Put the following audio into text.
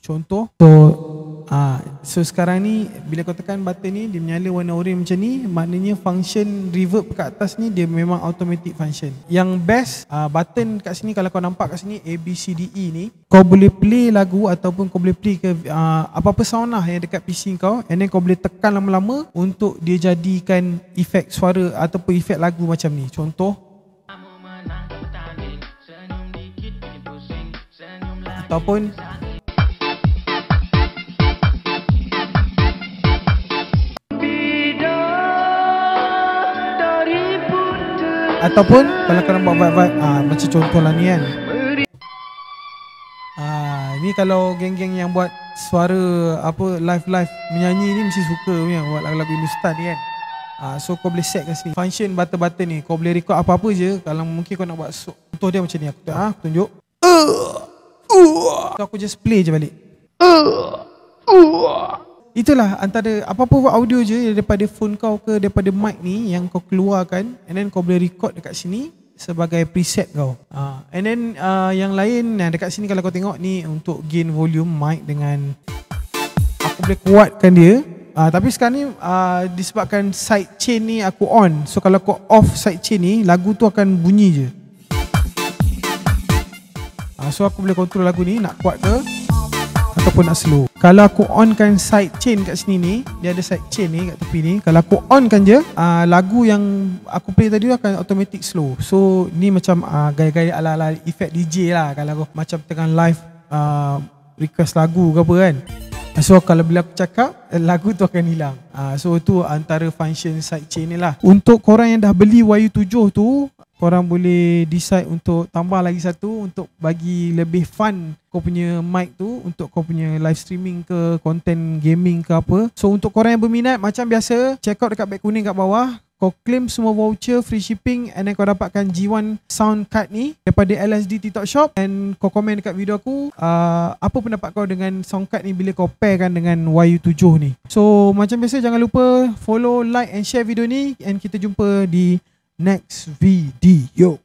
contoh. So sekarang ni bila kau tekan button ni, dia menyala warna orange macam ni, maknanya function reverb kat atas ni dia memang automatic function. Yang best button kat sini, kalau kau nampak kat sini A, B, C, D, E ni, kau boleh play lagu ataupun kau boleh play ke apa-apa sound lah yang dekat PC kau, and then kau boleh tekan lama-lama untuk dia jadikan efek suara ataupun efek lagu macam ni. Contoh, ataupun kalau kau nak buat vibe-vibe macam contoh lah ni kan. Ni kalau geng-geng yang buat suara apa live menyanyi ni mesti suka punya buat lagu-lagu Hindustan ni kan. So kau boleh set kat sini function button ni, kau boleh record apa-apa je. Kalau mungkin kau nak buat contoh dia macam ni, aku tunjuk. So aku just play je balik. Itulah antara apa-apa audio je daripada phone kau ke daripada mic ni yang kau keluarkan, and then kau boleh record dekat sini sebagai preset kau. And then yang lain dekat sini kalau kau tengok ni untuk gain volume mic dengan aku boleh kuatkan dia. Tapi sekarang ni disebabkan side chain ni aku on. So kalau kau off side chain ni, lagu tu akan bunyi je. So aku boleh control lagu ni nak kuat ke ataupun nak slow. Kalau aku onkan side chain kat sini ni, dia ada side chain ni kat tepi ni. Kalau aku onkan je, lagu yang aku play tadi tu akan automatic slow. So ni macam gaya-gaya ala-ala efek DJ lah. Kalau aku macam tengah live request lagu ke apa kan. So kalau bila aku cakap, lagu tu akan hilang. So tu antara function side chain ni lah. Untuk korang yang dah beli YU7 tu, korang boleh decide untuk tambah lagi satu untuk bagi lebih fun kau punya mic tu untuk kau punya live streaming ke, content gaming ke apa. So untuk korang yang berminat, macam biasa, check out dekat beg kuning kat bawah. Kau claim semua voucher, free shipping, and then kau dapatkan G1 sound card ni daripada LSD TikTok Shop. And kau komen dekat video aku apa pendapat kau dengan sound card ni bila kau pairkan dengan YU7 ni. So macam biasa, jangan lupa follow, like and share video ni, and kita jumpa di next video.